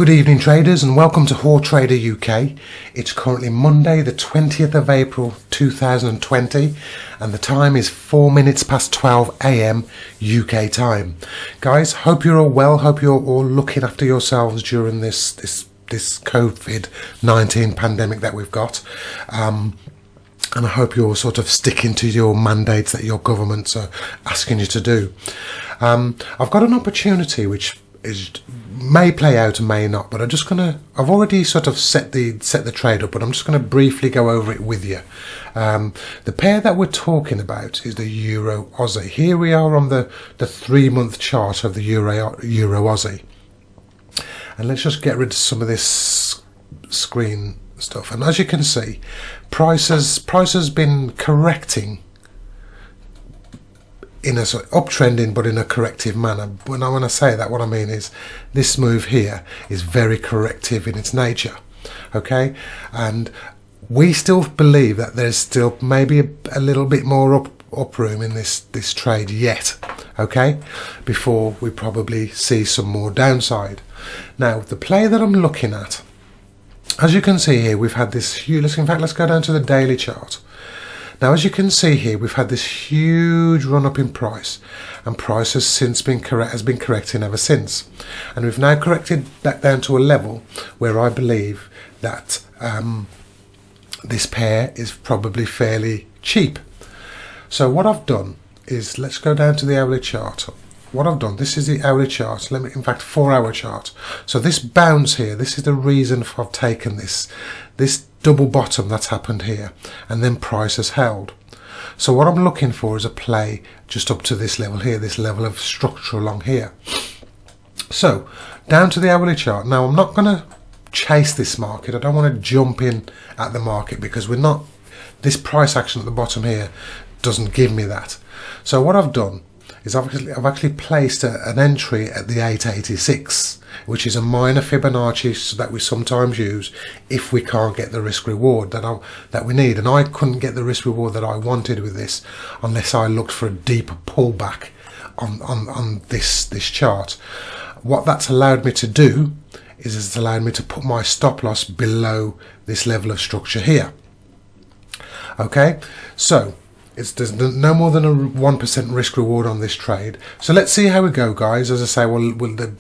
Good evening traders and welcome to Hautrader UK. It's currently Monday the 20th of April 2020 and the time is 4 minutes past 12 AM UK time. Guys, hope you're all well, hope you're all looking after yourselves during this COVID-19 pandemic that we've got. And I hope you're sort of sticking to your mandates that your governments are asking you to do. I've got an opportunity which may play out and may not, but I've already sort of set the trade up, but I'm just going to briefly go over it with you. The pair that we're talking about is the Euro Aussie. Here we are on the 3-month chart of the Euro Aussie, and let's just get rid of some of this screen stuff. And as you can see, price has been correcting in a sort of uptrending, but in a corrective manner. When I say that, what I mean is this move here is very corrective in its nature, okay? And we still believe that there's still maybe a little bit more up room in this trade yet, okay, before we probably see some more downside. Now, the play that I'm looking at, as you can see here, we've had this huge, in fact, let's go down to the daily chart. Now, as you can see here, we've had this huge run up in price, and price has since been correcting ever since, and we've now corrected back down to a level where I believe that this pair is probably fairly cheap. So what I've done is, let's go down to the hourly chart. What I've done, this is the hourly chart, in fact 4-hour chart. So this bounce here, this is the reason for I've taken this double bottom that's happened here, and then price has held. So what I'm looking for is a play just up to this level here, this level of structure along here. So down to the hourly chart. Now, I'm not going to chase this market. I don't want to jump in at the market because this price action at the bottom here doesn't give me that. So what I've done is I've actually placed an entry at the 886, which is a minor Fibonacci that we sometimes use if we can't get the risk reward that we need. And I couldn't get the risk reward that I wanted with this unless I looked for a deeper pullback on this chart. What that's allowed me to do is it's allowed me to put my stop loss below this level of structure here. Okay, so there's no more than a 1% risk reward on this trade. So let's see how we go, guys. As I say,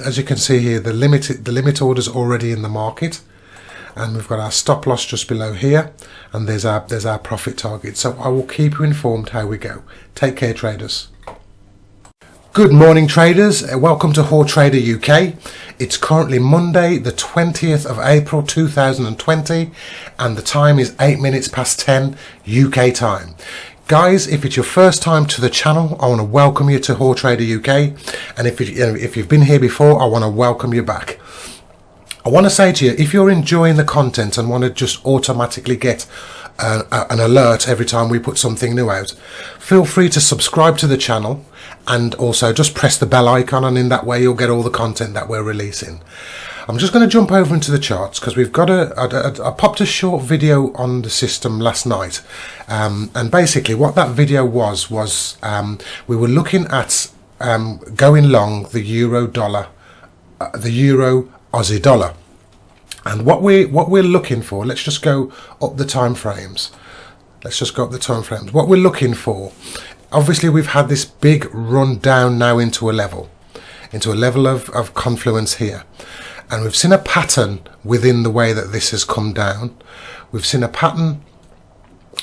as you can see here, the limit order's already in the market, and we've got our stop loss just below here, and there's our profit target. So I will keep you informed how we go. Take care, traders. Good morning, traders. Welcome to Hautrader UK. It's currently Monday the 20th of April 2020, and the time is 8 minutes past 10 UK time. Guys, if it's your first time to the channel, I want to welcome you to Hautrader UK, and if you've been here before, I want to welcome you back. I want to say to you, if you're enjoying the content and want to just automatically get an alert every time we put something new out, feel free to subscribe to the channel and also just press the bell icon, and in that way you'll get all the content that we're releasing. I'm just going to jump over into the charts because we've got I popped a short video on the system last night, and basically what that video was we were looking at going long the Euro Aussie dollar, and what we're looking for. Let's just go up the time frames. What we're looking for. Obviously, we've had this big run down now into a level of confluence here. And we've seen a pattern within the way that this has come down. We've seen a pattern,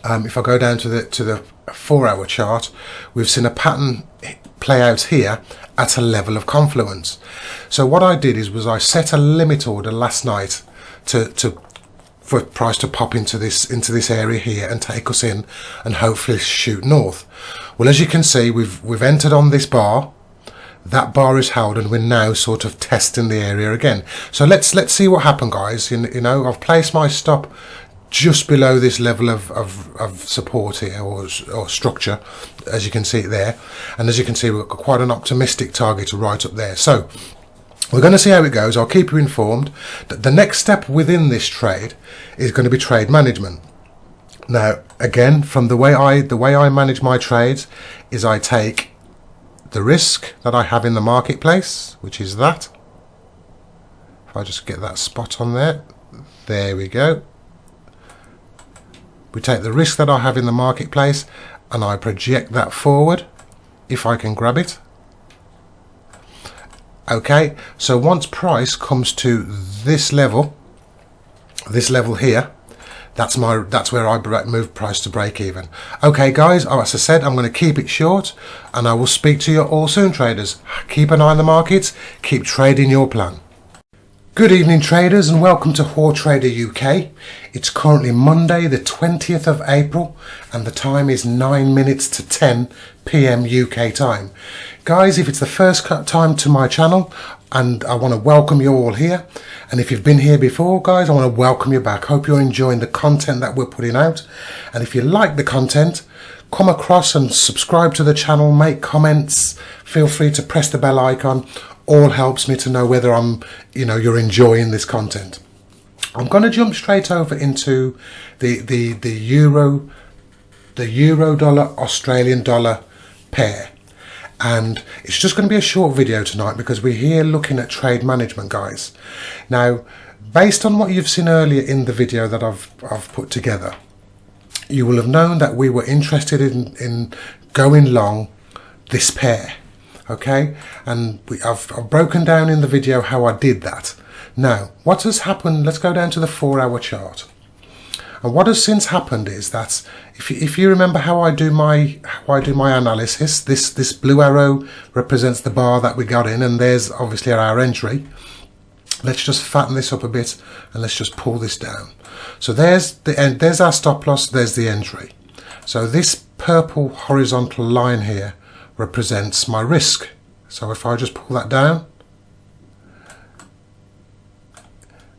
if I go down to the 4-hour chart, we've seen a pattern play out here at a level of confluence. So what I did was I set a limit order last night for price to pop into this area here and take us in and hopefully shoot north. Well, as you can see, we've entered on this bar. That bar is held, and we're now sort of testing the area again. So let's see what happened, guys. You know, I've placed my stop just below this level of support here, or structure, as you can see it there. And as you can see, we've got quite an optimistic target right up there. So we're going to see how it goes. I'll keep you informed. The next step within this trade is going to be trade management. Now, again, from the way I manage my trades is I take the risk that I have in the marketplace, which is that, If I just get that spot on there, there we go. We take the risk that I have in the marketplace and I project that forward if I can grab it. Okay, so once price comes to this level here, that's where I move price to break even. Okay guys, as I said, I'm going to keep it short and I will speak to you all soon, traders. Keep an eye on the markets, keep trading your plan. Good evening traders and welcome to Hautrader UK. It's currently Monday the 20th of April and the time is 9 minutes to 10 PM UK time. Guys, if it's the first time to my channel, and I want to welcome you all here, and if you've been here before, guys, I want to welcome you back. Hope you're enjoying the content that we're putting out, and if you like the content, come across and subscribe to the channel, make comments, feel free to press the bell icon. All helps me to know whether you're enjoying this content. I'm going to jump straight over into the euro dollar Australian dollar pair, and it's just going to be a short video tonight because we're here looking at trade management, guys. Now, based on what you've seen earlier in the video that I've put together, you will have known that we were interested in going long this pair. Okay, and I've broken down in the video how I did that. Now, what has happened? Let's go down to the 4-hour chart. And what has since happened is that if you remember how I do my analysis, this blue arrow represents the bar that we got in, and there's obviously our entry. Let's just fatten this up a bit and let's just pull this down. So there's the end. There's our stop loss. There's the entry. So this purple horizontal line here represents my risk. So if I just pull that down,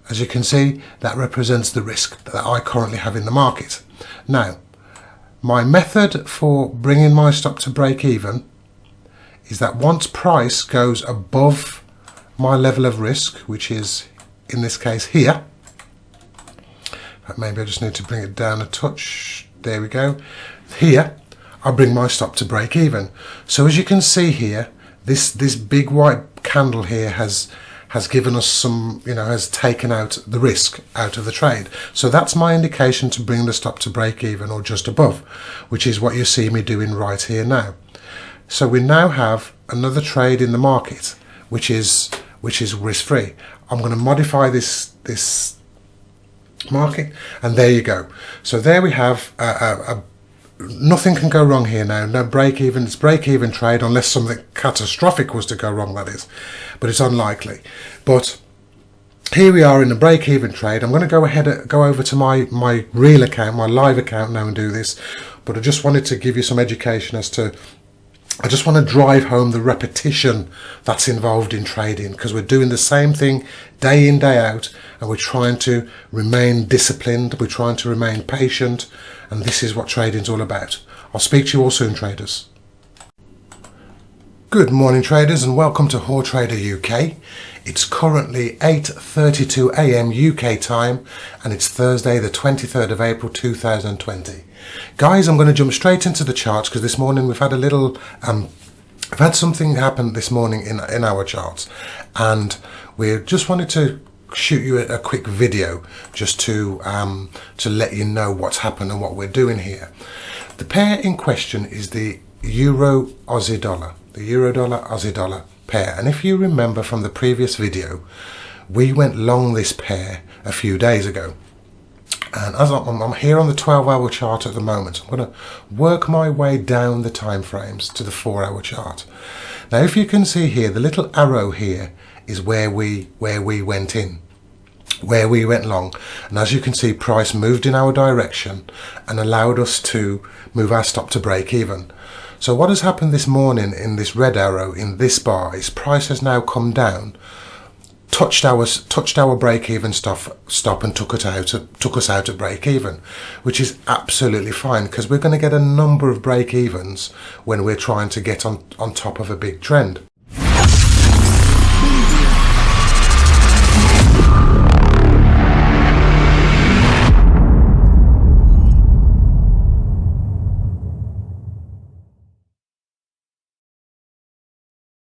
as you can see, that represents the risk that I currently have in the market. Now, my method for bringing my stop to break even is that once price goes above my level of risk, which is in this case here, maybe I just need to bring it down a touch, there we go, here I bring my stop to break even. So as you can see here, this big white candle here has given us some, has taken out the risk out of the trade. So that's my indication to bring the stop to break even or just above, which is what you see me doing right here now. So we now have another trade in the market, which is risk free. I'm going to modify this market, and there you go. So there we have nothing can go wrong here now. No break even. It's break even trade unless something catastrophic was to go wrong, that is, but it's unlikely. But here we are in the break even trade. I'm going to go over to my real account, my live account now, and do this. But I just wanted to give you some education as to, I just want to drive home the repetition that's involved in trading, because we're doing the same thing day in, day out, and we're trying to remain disciplined, we're trying to remain patient, and this is what trading's all about. I'll speak to you all soon, traders. Good morning, traders, and welcome to Hautrader UK. It's currently 8:32 AM UK time, and it's Thursday the 23rd of April 2020. Guys, I'm going to jump straight into the charts because this morning we've had a little I've had something happen this morning in our charts, and we just wanted to shoot you a quick video just to let you know what's happened and what we're doing here. The pair in question is the Euro Aussie dollar, the Euro dollar Aussie dollar pair, and if you remember from the previous video, we went long this pair a few days ago. And as I'm here on the 12-hour chart at the moment, I'm going to work my way down the time frames to the 4-hour chart. Now, if you can see here, the little arrow here is where we went in, where we went long. And as you can see, price moved in our direction and allowed us to move our stop to break even. So what has happened this morning in this red arrow in this bar is price has now come down, touched our break-even stop and took us out at break-even, which is absolutely fine because we're going to get a number of break-evens when we're trying to get on top of a big trend.